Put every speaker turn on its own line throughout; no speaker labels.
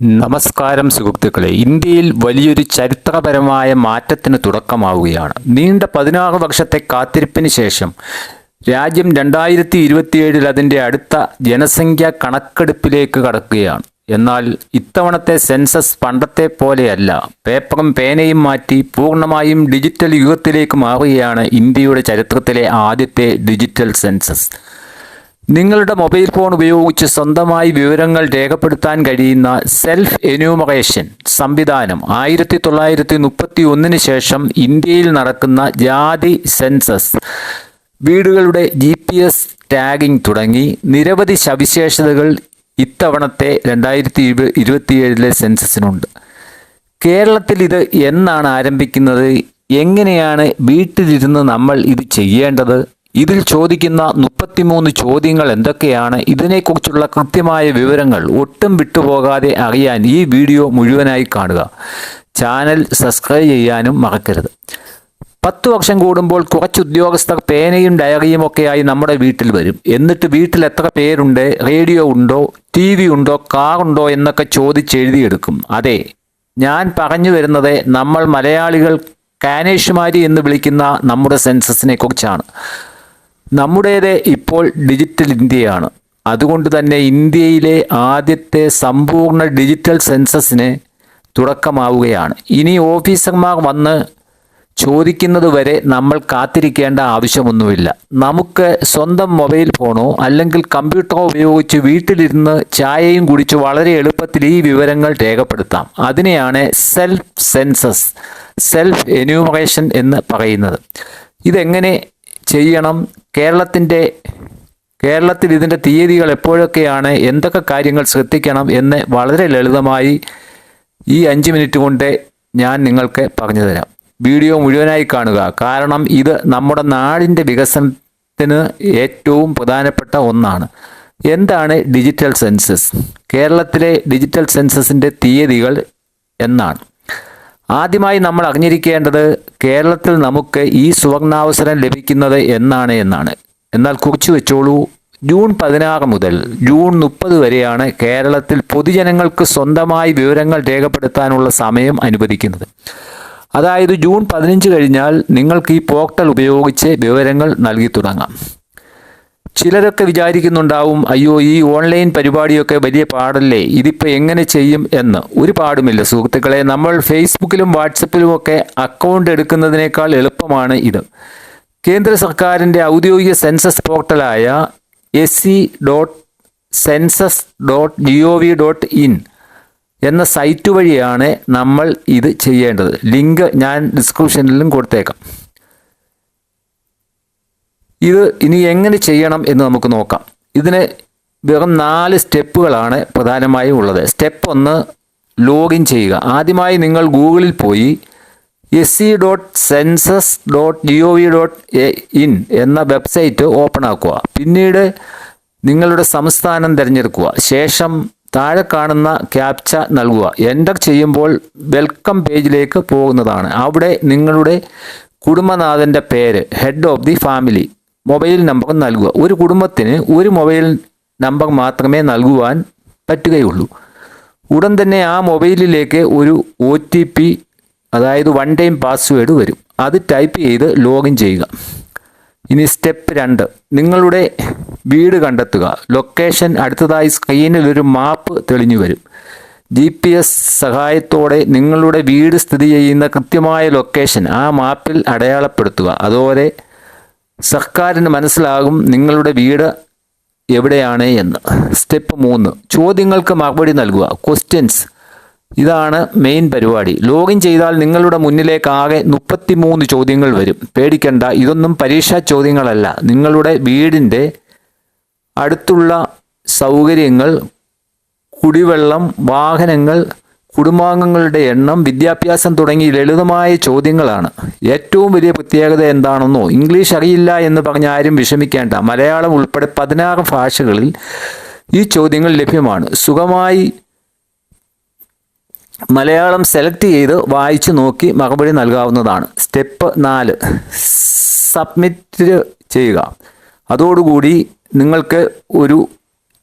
നമസ്കാരം സുഹൃത്തുക്കളെ, ഇന്ത്യയിൽ വലിയൊരു ചരിത്രപരമായ മാറ്റത്തിന് തുടക്കമാവുകയാണ്. നീണ്ട 16 വർഷത്തെ കാത്തിരിപ്പിന് ശേഷം രാജ്യം 2027 അതിൻ്റെ അടുത്ത ജനസംഖ്യാ കണക്കെടുപ്പിലേക്ക് കടക്കുകയാണ്. എന്നാൽ ഇത്തവണത്തെ സെൻസസ് പണ്ടത്തെ പോലെയല്ല. പേപ്പറും പേനയും മാറ്റി പൂർണ്ണമായും ഡിജിറ്റൽ യുഗത്തിലേക്ക് മാറുകയാണ് ഇന്ത്യയുടെ ചരിത്രത്തിലെ ആദ്യത്തെ ഡിജിറ്റൽ സെൻസസ്. നിങ്ങളുടെ മൊബൈൽ ഫോൺ ഉപയോഗിച്ച് സ്വന്തമായി വിവരങ്ങൾ രേഖപ്പെടുത്താൻ കഴിയുന്ന സെൽഫ് എന്യൂമറേഷൻ സംവിധാനം 1931 ശേഷം ഇന്ത്യയിൽ നടക്കുന്ന ജാതി സെൻസസ്, വീടുകളുടെ GPS ടാഗിംഗ് തുടങ്ങി നിരവധി സവിശേഷതകൾ ഇത്തവണത്തെ 2027 സെൻസസിനുണ്ട്. കേരളത്തിൽ ഇത് എന്നാണ് ആരംഭിക്കുന്നത്? എങ്ങനെയാണ് വീട്ടിലിരുന്ന് നമ്മൾ ഇത് ചെയ്യേണ്ടത്? ഇതിൽ ചോദിക്കുന്ന 33 ചോദ്യങ്ങൾ എന്തൊക്കെയാണ്? ഇതിനെക്കുറിച്ചുള്ള കൃത്യമായ വിവരങ്ങൾ ഒട്ടും വിട്ടുപോകാതെ അറിയാൻ ഈ വീഡിയോ മുഴുവനായി കാണുക. ചാനൽ സബ്സ്ക്രൈബ് ചെയ്യാനും മറക്കരുത്. 10 വർഷം കൂടുമ്പോൾ കുറച്ച് ഉദ്യോഗസ്ഥർ പേനയും ഡയറിയും ഒക്കെയായി നമ്മുടെ വീട്ടിൽ വരും. എന്നിട്ട് വീട്ടിൽ എത്ര പേരുണ്ട്, റേഡിയോ ഉണ്ടോ, TV ഉണ്ടോ, കാറുണ്ടോ എന്നൊക്കെ ചോദിച്ചെഴുതിയെടുക്കും. അതെ, ഞാൻ പറഞ്ഞു വരുന്നത് നമ്മൾ മലയാളികൾ കാനേഷുമാരി എന്ന് വിളിക്കുന്ന നമ്മുടെ സെൻസസിനെ കുറിച്ചാണ്. നമ്മുടേത് ഇപ്പോൾ ഡിജിറ്റൽ ഇന്ത്യയാണ്. അതുകൊണ്ട് തന്നെ ഇന്ത്യയിലെ ആദ്യത്തെ സമ്പൂർണ്ണ ഡിജിറ്റൽ സെൻസസിന് തുടക്കമാവുകയാണ്. ഇനി ഓഫീസർമാർ വന്ന് ചോദിക്കുന്നത് വരെ നമ്മൾ കാത്തിരിക്കേണ്ട ആവശ്യമൊന്നുമില്ല. നമുക്ക് സ്വന്തം മൊബൈൽ ഫോണോ അല്ലെങ്കിൽ കമ്പ്യൂട്ടറോ ഉപയോഗിച്ച് വീട്ടിലിരുന്ന് ചായയും കുടിച്ച് വളരെ എളുപ്പത്തിൽ ഈ വിവരങ്ങൾ രേഖപ്പെടുത്താം. അതിനെയാണ് സെൽഫ് സെൻസസ്, സെൽഫ് എന്യൂമറേഷൻ എന്ന് പറയുന്നത്. ഇതെങ്ങനെ ചെയ്യണം? കേരളത്തിൽ ഇതിൻ്റെ തീയതികൾ എപ്പോഴൊക്കെയാണ്, എന്തൊക്കെ കാര്യങ്ങൾ ശ്രദ്ധിക്കണം എന്ന് വളരെ ലളിതമായി ഈ 5 മിനിറ്റ് കൊണ്ട് ഞാൻ നിങ്ങൾക്ക് പറഞ്ഞു തരാം. വീഡിയോ മുഴുവനായി കാണുക. കാരണം ഇത് നമ്മുടെ നാടിൻ്റെ വികസനത്തിന് ഏറ്റവും പ്രധാനപ്പെട്ട ഒന്നാണ്. എന്താണ് ഡിജിറ്റൽ സെൻസസ്? കേരളത്തിലെ ഡിജിറ്റൽ സെൻസസിൻ്റെ തീയതികൾ എന്നാണ്. ആദ്യമായി നമ്മൾ അറിഞ്ഞിരിക്കേണ്ടത് കേരളത്തിൽ നമുക്ക് ഈ സുവർണാവസരം ലഭിക്കുന്നത് എന്നാണ്. എന്നാൽ കുറിച്ചു വെച്ചോളൂ, ജൂൺ 16 മുതൽ ജൂൺ 30 വരെയാണ് കേരളത്തിൽ പൊതുജനങ്ങൾക്ക് സ്വന്തമായി വിവരങ്ങൾ രേഖപ്പെടുത്താനുള്ള സമയം അനുവദിക്കുന്നത്. അതായത് ജൂൺ 15 കഴിഞ്ഞാൽ നിങ്ങൾക്ക് ഈ പോർട്ടൽ ഉപയോഗിച്ച് വിവരങ്ങൾ നൽകി തുടങ്ങാം. ചിലരൊക്കെ വിചാരിക്കുന്നുണ്ടാവും, അയ്യോ ഈ ഓൺലൈൻ പരിപാടിയൊക്കെ വലിയ പാടല്ലേ, ഇതിപ്പോൾ എങ്ങനെ ചെയ്യും എന്ന്. ഒരു പാടുമില്ല സുഹൃത്തുക്കളെ. നമ്മൾ ഫേസ്ബുക്കിലും വാട്സപ്പിലും ഒക്കെ അക്കൗണ്ട് എടുക്കുന്നതിനേക്കാൾ എളുപ്പമാണ് ഇത്. കേന്ദ്ര സർക്കാരിൻ്റെ ഔദ്യോഗിക സെൻസസ് പോർട്ടലായ se.census.gov.in എന്ന സൈറ്റ് വഴിയാണ് നമ്മൾ ഇത് ചെയ്യേണ്ടത്. ലിങ്ക് ഞാൻ ഡിസ്ക്രിപ്ഷനിലും കൊടുത്തേക്കാം. ഇത് ഇനി എങ്ങനെ ചെയ്യണം എന്ന് നമുക്ക് നോക്കാം. ഇതിന് വെറും 4 സ്റ്റെപ്പുകളാണ് പ്രധാനമായും ഉള്ളത്. സ്റ്റെപ്പ് 1, ലോഗിൻ ചെയ്യുക. ആദ്യമായി നിങ്ങൾ ഗൂഗിളിൽ പോയി se.census.gov.in എന്ന വെബ്സൈറ്റ് ഓപ്പൺ ആക്കുക. പിന്നീട് നിങ്ങളുടെ സംസ്ഥാനം തിരഞ്ഞെടുക്കുക. ശേഷം താഴെ കാണുന്ന ക്യാപ്ച നൽകുക. എൻ്റർ ചെയ്യുമ്പോൾ വെൽക്കം പേജിലേക്ക് പോകുന്നതാണ്. അവിടെ നിങ്ങളുടെ കുടുംബനാഥൻ്റെ പേര്, head of the family, mobile number നൽകുക. ഒരു കുടുംബത്തിന് ഒരു മൊബൈൽ നമ്പർ മാത്രമേ നൽകുവാൻ പറ്റുകയുള്ളൂ. ഉടൻ തന്നെ ആ മൊബൈലിലേക്ക് ഒരു OTP, അതായത് 1 ടൈം പാസ്വേഡ് വരും. അത് ടൈപ്പ് ചെയ്ത് ലോഗിൻ ചെയ്യുക. ഇനി സ്റ്റെപ്പ് 2, നിങ്ങളുടെ വീട് കണ്ടെത്തുക. ലൊക്കേഷൻ അടുത്തതായി സ്ക്രീനിൽ ഒരു മാപ്പ് തെളിഞ്ഞു വരും. GPS സഹായത്തോടെ നിങ്ങളുടെ വീട് സ്ഥിതി ചെയ്യുന്ന കൃത്യമായ ലൊക്കേഷൻ ആ മാപ്പിൽ അടയാളപ്പെടുത്തുക. അതോടെ സർക്കാരിന് മനസ്സിലാകും നിങ്ങളുടെ വീട് എവിടെയാണ് എന്ന്. സ്റ്റെപ്പ് 3, ചോദ്യങ്ങൾക്ക് മറുപടി നൽകുക. ക്വസ്റ്റ്യൻസ്. ഇതാണ് മെയിൻ പരിപാടി. ലോഗിൻ ചെയ്താൽ നിങ്ങളുടെ മുന്നിലേക്ക് ആകെ 33 ചോദ്യങ്ങൾ വരും. പേടിക്കണ്ട, ഇതൊന്നും പരീക്ഷാ ചോദ്യങ്ങളല്ല. നിങ്ങളുടെ വീടിൻ്റെ അടുത്തുള്ള സൗകര്യങ്ങൾ, കുടിവെള്ളം, വാഹനങ്ങൾ, കുടുംബാംഗങ്ങളുടെ എണ്ണം, വിദ്യാഭ്യാസം തുടങ്ങി ലളിതമായ ചോദ്യങ്ങളാണ്. ഏറ്റവും വലിയ പ്രത്യേകത എന്താണെന്നോ? ഇംഗ്ലീഷ് അറിയില്ല എന്ന് പറഞ്ഞ് ആരും വിഷമിക്കേണ്ട. മലയാളം ഉൾപ്പെടെ 16 ഭാഷകളിൽ ഈ ചോദ്യങ്ങൾ ലഭ്യമാണ്. സുഖമായി മലയാളം സെലക്ട് ചെയ്ത് വായിച്ചു നോക്കി മറുപടി നൽകാവുന്നതാണ്. സ്റ്റെപ്പ് 4, സബ്മിറ്റ് ചെയ്യുക. അതോടുകൂടി നിങ്ങൾക്ക് ഒരു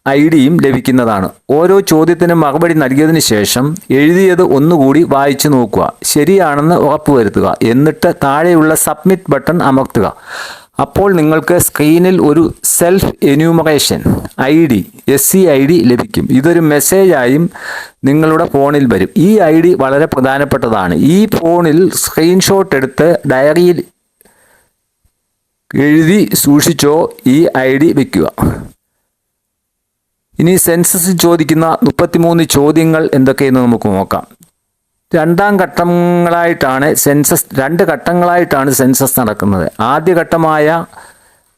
ID-യും ലഭിക്കുന്നതാണ്. ഓരോ ചോദ്യത്തിനും മറുപടി നൽകിയതിനു ശേഷം എഴുതിയത് ഒന്നുകൂടി വായിച്ചു നോക്കുക. ശരിയാണെന്ന് ഉറപ്പുവരുത്തുക. എന്നിട്ട് താഴെയുള്ള സബ്മിറ്റ് ബട്ടൺ അമർത്തുക. അപ്പോൾ നിങ്ങൾക്ക് സ്ക്രീനിൽ ഒരു സെൽഫ് എന്യൂമറേഷൻ SEID ലഭിക്കും. ഇതൊരു മെസ്സേജായും നിങ്ങളുടെ ഫോണിൽ വരും. ഈ ID വളരെ പ്രധാനപ്പെട്ടതാണ്. ഈ ഫോണിൽ സ്ക്രീൻഷോട്ട് എടുത്ത് ഡയറിയിൽ എഴുതി സൂക്ഷിച്ചോ ഈ ID വയ്ക്കുക. ഇനി സെൻസസിൽ ചോദിക്കുന്ന 33 ചോദ്യങ്ങൾ എന്തൊക്കെയെന്ന് നമുക്ക് നോക്കാം. രണ്ട് ഘട്ടങ്ങളായിട്ടാണ് സെൻസസ് നടക്കുന്നത്. ആദ്യഘട്ടമായ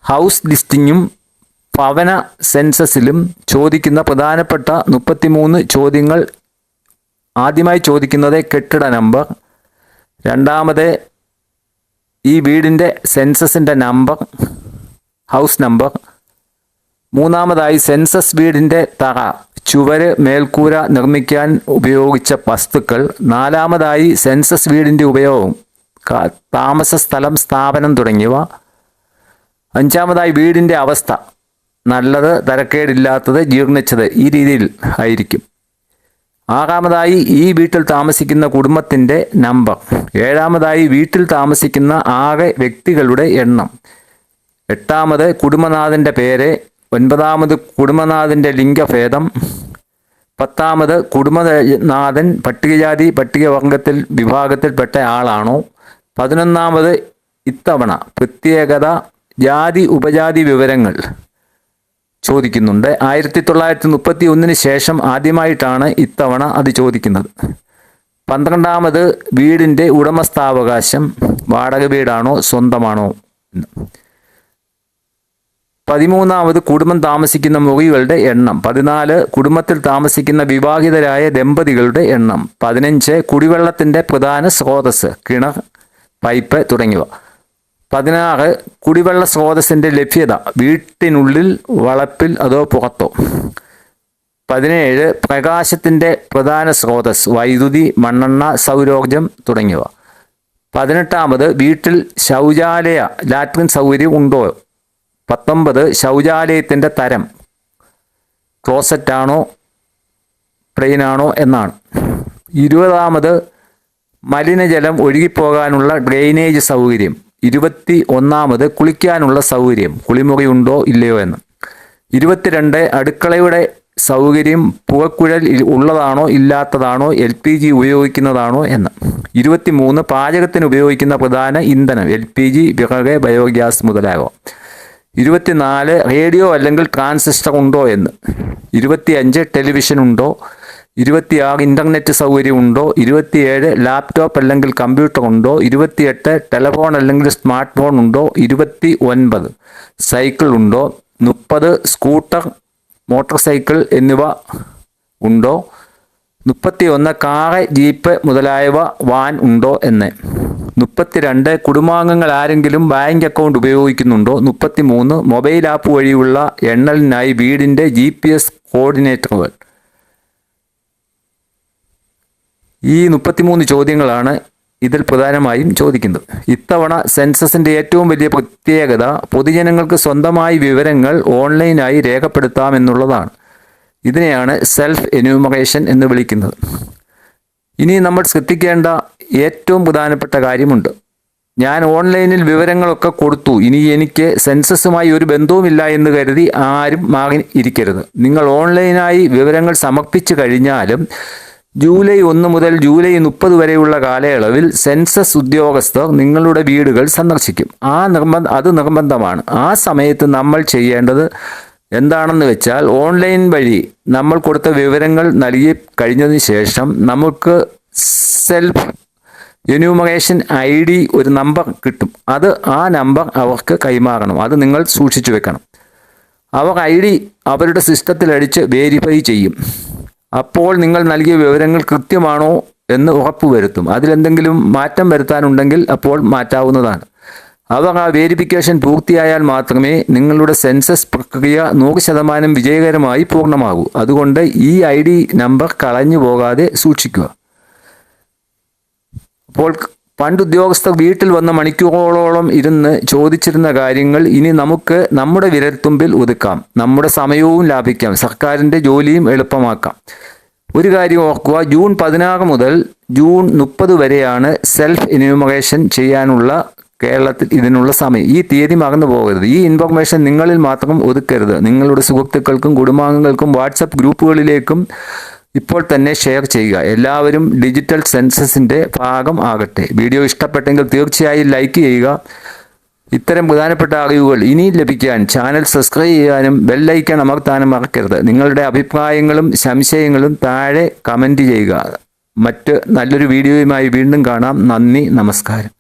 ഹൗസ് ലിസ്റ്റിങ്ങും ഭവന സെൻസസിലും ചോദിക്കുന്ന പ്രധാനപ്പെട്ട 33 ചോദ്യങ്ങൾ. ആദ്യമായി ചോദിക്കുന്നത് കെട്ടിട നമ്പർ, രണ്ടാമത് ഈ വീടിൻ്റെ സെൻസസിൻ്റെ നമ്പർ, ഹൗസ് നമ്പർ, മൂന്നാമതായി സെൻസസ് വീടിൻ്റെ തറ, ചുവര്, മേൽക്കൂര നിർമ്മിക്കാൻ ഉപയോഗിച്ച വസ്തുക്കൾ, നാലാമതായി സെൻസസ് വീടിൻ്റെ ഉപയോഗം, താമസ സ്ഥലം, സ്ഥാപനം തുടങ്ങിയവ, അഞ്ചാമതായി വീടിൻ്റെ അവസ്ഥ, നല്ലത്, തരക്കേടില്ലാത്തത്, ജീർണിച്ചത്, ഈ രീതിയിൽ ആയിരിക്കും. ആറാമതായി ഈ വീട്ടിൽ താമസിക്കുന്ന കുടുംബത്തിൻ്റെ നമ്പർ, ഏഴാമതായി വീട്ടിൽ താമസിക്കുന്ന ആകെ വ്യക്തികളുടെ എണ്ണം, എട്ടാമത് കുടുംബനാഥൻ്റെ പേര്, ഒൻപതാമത് കുടുംബനാഥൻ്റെ ലിംഗഭേദം, പത്താമത് കുടുംബനാഥൻ പട്ടികജാതി പട്ടികവർഗത്തിൽ വിഭാഗത്തിൽപ്പെട്ട ആളാണോ, 11ാമത് ഇത്തവണ പ്രത്യേകത, ജാതി ഉപജാതി വിവരങ്ങൾ ചോദിക്കുന്നുണ്ട്. 1931 ശേഷം ആദ്യമായിട്ടാണ് ഇത്തവണ അത് ചോദിക്കുന്നത്. 12ാമത് വീടിൻ്റെ ഉടമസ്ഥാവകാശം, വാടക വീടാണോ സ്വന്തമാണോ. 13ാമത് കുടുംബം താമസിക്കുന്ന മുറികളുടെ എണ്ണം, 14 കുടുംബത്തിൽ താമസിക്കുന്ന വിവാഹിതരായ ദമ്പതികളുടെ എണ്ണം, 15 കുടിവെള്ളത്തിൻ്റെ പ്രധാന സ്രോതസ്, കിണർ, പൈപ്പ് തുടങ്ങിയവ, 16 കുടിവെള്ള സ്രോതസ്സിൻ്റെ ലഭ്യത, വീട്ടിനുള്ളിൽ, വളപ്പിൽ അതോ പുറത്തോ, 17 പ്രകാശത്തിൻ്റെ പ്രധാന സ്രോതസ്, വൈദ്യുതി, മണ്ണെണ്ണ, സൗരോർജം തുടങ്ങിയവ, 18ാമത് വീട്ടിൽ ശൗചാലയ ലാട്രിൻ സൗകര്യം ഉണ്ടോ, 19 ശൗചാലയത്തിൻ്റെ തരം, ക്ലോസറ്റാണോ പ്ലെയിനാണോ എന്നാണ്, 20ാമത് മലിനജലം ഒഴുകിപ്പോകാനുള്ള ഡ്രെയിനേജ് സൗകര്യം, 21ാമത് കുളിക്കാനുള്ള സൗകര്യം, കുളിമുറി ഉണ്ടോ ഇല്ലയോ എന്ന്, 22 അടുക്കളയുടെ സൗകര്യം, പുകക്കുഴൽ ഉള്ളതാണോ ഇല്ലാത്തതാണോ, LPG ഉപയോഗിക്കുന്നതാണോ എന്ന്, 23 പാചകത്തിന് ഉപയോഗിക്കുന്ന പ്രധാന ഇന്ധനം, LPG, വിറക്, ബയോഗ്യാസ് മുതലായവ, 24 റേഡിയോ അല്ലെങ്കിൽ ട്രാൻസിസ്റ്റർ ഉണ്ടോ എന്ന്, 25 ടെലിവിഷൻ ഉണ്ടോ, 26 ഇൻ്റർനെറ്റ് സൗകര്യം ഉണ്ടോ, 27 ലാപ്ടോപ്പ് അല്ലെങ്കിൽ കമ്പ്യൂട്ടർ ഉണ്ടോ, 28 ടെലിഫോൺ അല്ലെങ്കിൽ സ്മാർട്ട് ഫോൺ ഉണ്ടോ, 29 സൈക്കിൾ ഉണ്ടോ, 30 സ്കൂട്ടർ, മോട്ടോർ സൈക്കിൾ എന്നിവ ഉണ്ടോ, 31 കാറ്, ജീപ്പ് മുതലായവ വാൻ ഉണ്ടോ എന്ന്, 32 കുടുംബാംഗങ്ങൾ ആരെങ്കിലും ബാങ്ക് അക്കൗണ്ട് ഉപയോഗിക്കുന്നുണ്ടോ, 33 മൊബൈൽ ആപ്പ് വഴിയുള്ള എണ്ണലിനായി വീടിൻ്റെ GPS കോർഡിനേറ്ററുകൾ. ഈ 33 ചോദ്യങ്ങളാണ് ഇതിൽ പ്രധാനമായും ചോദിക്കുന്നത്. ഇത്തവണ സെൻസസിൻ്റെ ഏറ്റവും വലിയ പ്രത്യേകത പൊതുജനങ്ങൾക്ക് സ്വന്തമായി വിവരങ്ങൾ ഓൺലൈനായി രേഖപ്പെടുത്താമെന്നുള്ളതാണ്. ഇതിനെയാണ് സെൽഫ് എന്യൂമറേഷൻ എന്ന് വിളിക്കുന്നത്. ഇനി നമ്മൾ ശ്രദ്ധിക്കേണ്ട ഏറ്റവും പ്രധാനപ്പെട്ട കാര്യമുണ്ട്. ഞാൻ ഓൺലൈനിൽ വിവരങ്ങളൊക്കെ കൊടുത്തു, ഇനി എനിക്ക് സെൻസസുമായി ഒരു ബന്ധവുമില്ല എന്ന് കരുതി ആരും മാറി ഇരിക്കരുത്. നിങ്ങൾ ഓൺലൈനായി വിവരങ്ങൾ സമർപ്പിച്ചു കഴിഞ്ഞാലും ജൂലൈ 1 മുതൽ ജൂലൈ 30 വരെയുള്ള കാലയളവിൽ സെൻസസ് ഉദ്യോഗസ്ഥർ നിങ്ങളുടെ വീടുകൾ സന്ദർശിക്കും. അത് നിർബന്ധമാണ്. ആ സമയത്ത് നമ്മൾ ചെയ്യേണ്ടത് എന്താണെന്ന് വെച്ചാൽ, ഓൺലൈൻ വഴി നമ്മൾ കൊടുത്ത വിവരങ്ങൾ നൽകി കഴിഞ്ഞതിന് ശേഷം നമുക്ക് സെൽഫ് എന്യൂമറേഷൻ ID ഒരു നമ്പർ കിട്ടും. ആ നമ്പർ അവർക്ക് കൈമാറണം. അത് നിങ്ങൾ സൂക്ഷിച്ചു വെക്കണം. അവർ ID അവരുടെ സിസ്റ്റത്തിൽ അടിച്ച് വേരിഫൈ ചെയ്യും. അപ്പോൾ നിങ്ങൾ നൽകിയ വിവരങ്ങൾ കൃത്യമാണോ എന്ന് ഉറപ്പുവരുത്തും. അതിലെന്തെങ്കിലും മാറ്റം വരുത്താനുണ്ടെങ്കിൽ അപ്പോൾ മാറ്റാവുന്നതാണ്. അവർ ആ വേരിഫിക്കേഷൻ പൂർത്തിയായാൽ മാത്രമേ നിങ്ങളുടെ സെൻസസ് പ്രക്രിയ 100% വിജയകരമായി പൂർണ്ണമാകൂ. അതുകൊണ്ട് ഈ ID നമ്പർ കളഞ്ഞു പോകാതെ സൂക്ഷിക്കുക. അപ്പോൾ പണ്ട് ഉദ്യോഗസ്ഥർ വീട്ടിൽ വന്ന് മണിക്കൂറുകളോളം ഇരുന്ന് ചോദിച്ചിരുന്ന കാര്യങ്ങൾ ഇനി നമുക്ക് നമ്മുടെ വിരൽത്തുമ്പിൽ ഒതുക്കാം. നമ്മുടെ സമയവും ലാഭിക്കാം. സർക്കാരിൻ്റെ ജോലിയും എളുപ്പമാക്കാം. ഒരു കാര്യം ഓർക്കുക, ജൂൺ 16 മുതൽ ജൂൺ 30 വരെയാണ് സെൽഫ് എന്യൂമറേഷൻ ചെയ്യാനുള്ള കേരളത്തിൽ ഇതിനുള്ള സമയം. ഈ തീയതി മറന്നു പോകരുത്. ഈ ഇൻഫർമേഷൻ നിങ്ങളിൽ മാത്രം ഒതുക്കരുത്. നിങ്ങളുടെ സുഹൃത്തുക്കൾക്കും കുടുംബാംഗങ്ങൾക്കും വാട്സപ്പ് ഗ്രൂപ്പുകളിലേക്കും ഇപ്പോൾ തന്നെ ഷെയർ ചെയ്യുക. എല്ലാവരും ഡിജിറ്റൽ സെൻസസിൻ്റെ ഭാഗം ആകട്ടെ. വീഡിയോ ഇഷ്ടപ്പെട്ടെങ്കിൽ തീർച്ചയായും ലൈക്ക് ചെയ്യുക. ഇത്തരം പ്രധാനപ്പെട്ട അറിവുകൾ ഇനിയും ലഭിക്കാൻ ചാനൽ സബ്സ്ക്രൈബ് ചെയ്യാനും ബെല്ലൈക്കൺ അമർത്താനും മറക്കരുത്. നിങ്ങളുടെ അഭിപ്രായങ്ങളും സംശയങ്ങളും താഴെ കമൻറ്റ് ചെയ്യുക. മറ്റ് നല്ലൊരു വീഡിയോയുമായി വീണ്ടും കാണാം. നന്ദി, നമസ്കാരം.